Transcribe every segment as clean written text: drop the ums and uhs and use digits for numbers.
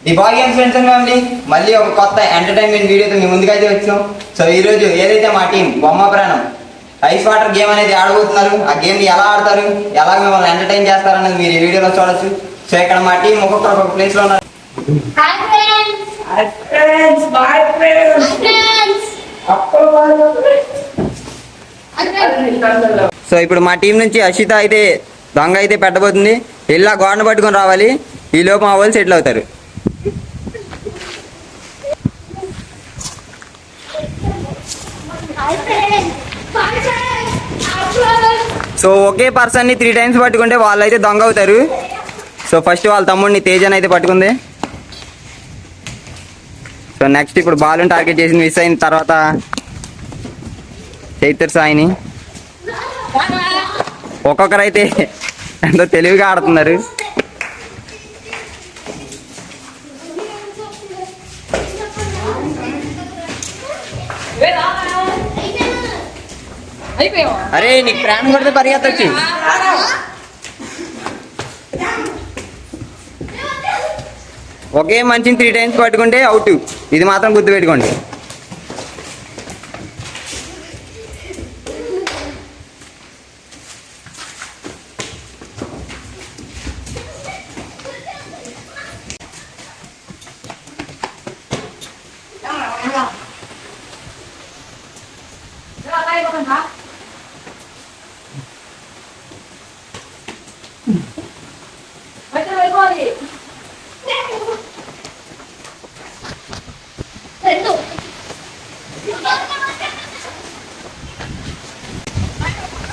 The భాగ్యం friends and family మళ్ళీ ఒక కొత్త ఎంటర్టైన్మెంట్ వీడియోతో మీ ముందుకైతే వచ్చాం. సో ఈ రోజు ఏదైతే మా టీం బొమ్మ ప్రాణం ఐస్ వాటర్ గేమ్ అనేది ఆడబోతున్నారు. ఆ గేమ్ ని ఎలా ఆడతారు, ఎలా మిమ్మల్ని ఎంటర్టైన్ చేస్తారన్నది మీరు ఈ వీడియోలో చూడొచ్చు. సో ఇక్కడ మా టీం ఒక్కొక్కరు ఒక్కొక్క ప్లేస్ లో ఉన్నారు. సో ఇప్పుడు మా టీం నుంచి అషిత అయితే దొంగ అయితే పెట్టబోతుంది. ఇలా గోడను పట్టుకొని రావాలి. ఈ లోపు మా వాళ్ళు సెటిల్ అవుతారు. సో ఒకే పర్సన్ ని 3 times పట్టుకుంటే వాళ్ళు అయితే దొంగ అవుతారు. సో ఫస్ట్ వాళ్ళ తమ్ముడిని తేజన్ అయితే పట్టుకుంది. సో నెక్స్ట్ ఇప్పుడు బాల్ టార్గెట్ చేసి మిస్ అయిన తర్వాత చైతర్ సాయిని ఒక్కొక్కరైతే ఎంతో తెలివిగా ఆడుతున్నారు. అరే నీకు ప్రాణం కొడితే పరిగెత్తొచ్చు. ఒకే మంచిని 3 times పట్టుకుంటే అవుట్. ఇది మాత్రం గుర్తుపెట్టుకోండి.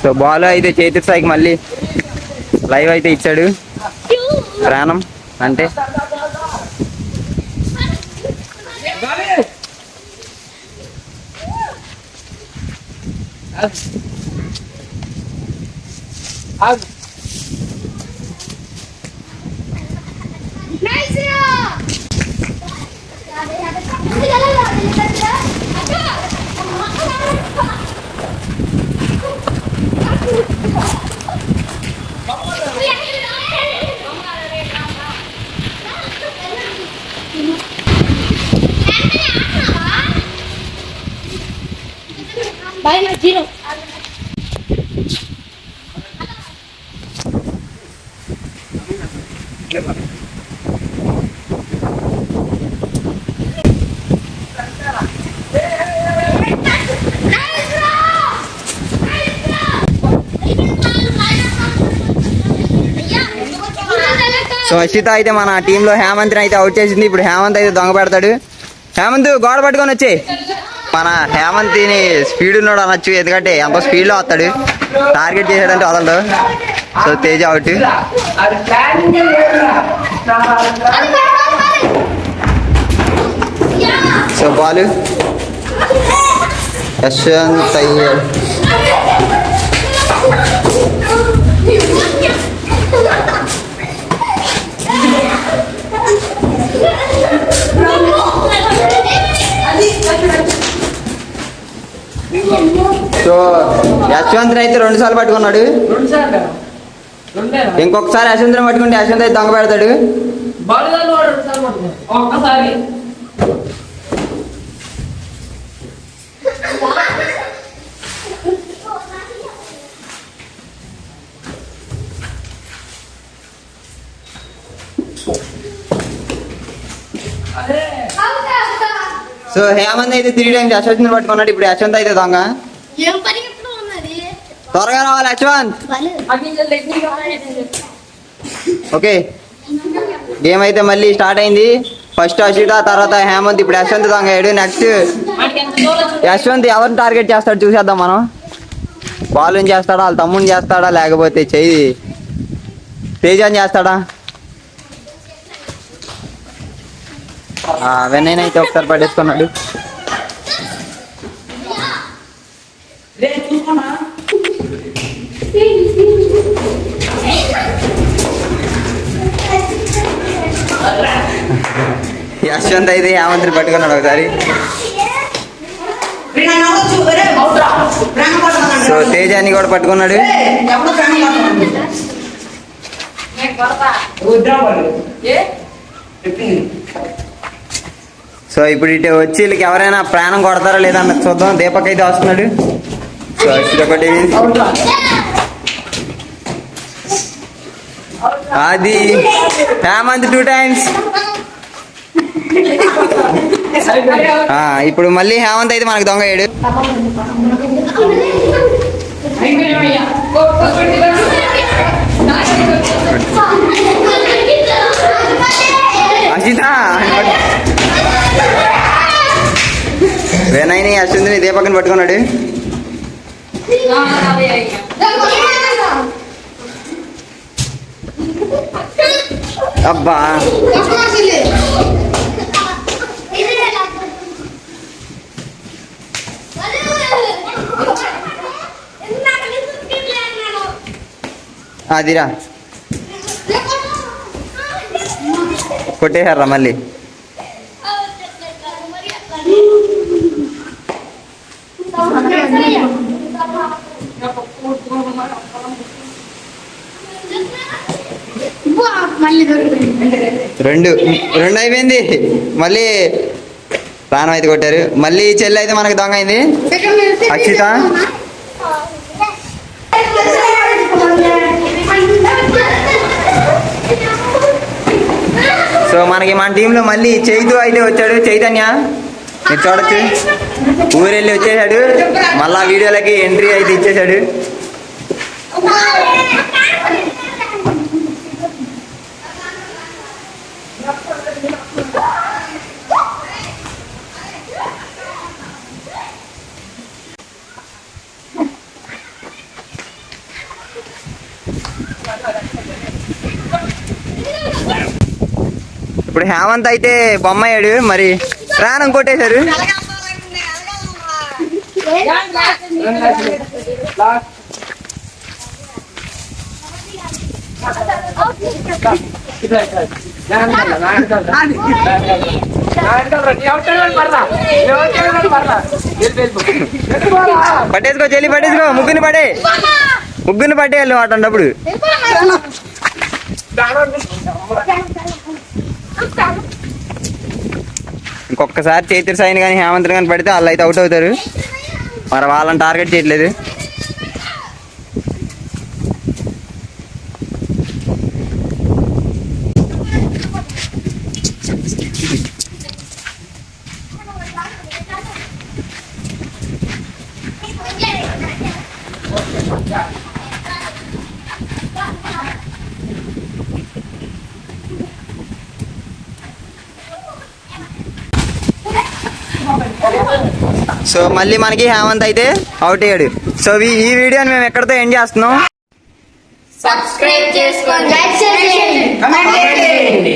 సో బాల్ అయితే చేతి సాయికి మళ్ళీ లైవ్ అయితే ఇచ్చాడు. ప్రాణం అంటే జీరో. సో అషిత అయితే మన టీంలో హేమంత్ని అయితే అవుట్ చేసింది. ఇప్పుడు హేమంత్ అయితే దొంగ పెడతాడు. హేమంత్ గోడ పట్టుకొని వచ్చే. మన హేమంత్ని స్పీడ్ ఉన్నాడు అనొచ్చు, ఎందుకంటే ఎంత స్పీడ్లో వస్తాడు. టార్గెట్ చేసాడంటే వదలడు. So Teja out. So ball Yashwant Iyer. So Yashwant అయితే 2 సార్లు పట్టుకున్నాడు. ఇంకొకసారి యశ్వంత్ పట్టుకుంటే యశ్వంత్ అయితే దొంగ పెడతాడు. సో హేమంత్ అయితే 3 times యశ్వంత్ పట్టుకున్నాడు. ఇప్పుడు యశ్వంత్ అయితే దొంగ. త్వరగా రావాలి యశ్వంత్. ఓకే గేమ్ అయితే మళ్ళీ స్టార్ట్ అయింది. ఫస్ట్ అషిత, తర్వాత హేమంత్, ఇప్పుడు యశ్వంత్ దొంగ అయ్యాడు. నెక్స్ట్ యశ్వంత్ ఎవరిని టార్గెట్ చేస్తాడు చూసేద్దాం మనం. బాల్ చేస్తాడా, వాళ్ళ తమ్ముని చేస్తాడా, లేకపోతే చెయ్యి తేజాన్ని చేస్తాడా? వెన్నైనా అయితే ఒకసారి పడేసుకున్నాడు. యశ్వంత్ అయితే హేమంత్ని పట్టుకున్నాడు ఒకసారి. సో తేజాన్ని కూడా పట్టుకున్నాడు. సో ఇప్పుడు ఇటు వచ్చి వీళ్ళకి ఎవరైనా ప్రాణం కొడతారా లేదా అన్నది చూద్దాం. దీపక్ అయితే వస్తున్నాడు. సో అక్షిత ఒకటి, అది హేమంత్ 2 times. ఇప్పుడు మళ్ళీ హేమంత్ అయితే మనకు దొంగ ఏడు. అక్షిత వినయ్ని అశ్విని దీపక్ని పట్టుకున్నాడు. అబ్బా అదిరా కొట్టేశారా మళ్ళీ. రెండు అయిపోయింది. మళ్ళీ ప్రాణం అయితే కొట్టారు. మళ్ళీ చెల్లి అయితే మనకు దొంగ అయింది. అక్షిత సో మనకి మన టీంలో మళ్ళీ చైతు అయితే వచ్చాడు. చైతన్య మీరు చూడొచ్చు, ఊరెళ్ళి వచ్చేసాడు. మళ్ళా వీడియోలకి ఎంట్రీ అయితే ఇచ్చేసాడు. ఇప్పుడు హేమంత్ అయితే బొమ్మయ్యాడు. మరి ప్రాణం కొట్టేశారు. పట్టేసుకో చెల్లి, పట్టేసుకో. ముగ్గురిని పట్టేయాలి అటప్పుడు. ఇంకొకసారి చైతన్య సాయిని కానీ హేమంత్ కానీ పడితే వాళ్ళు అయితే అవుట్ అవుతారు. మరి వాళ్ళని టార్గెట్ చేయట్లేదు. సో మళ్ళీ మనకి హేమంత్ అయితే అవుట్ అయ్యాడు. సో ఈ వీడియోని మేము ఎక్కడితో ఎండ్ చేస్తున్నాం. సబ్స్క్రైబ్ చేసుకోండి, లైక్ చేయండి, కామెంట్ చేయండి.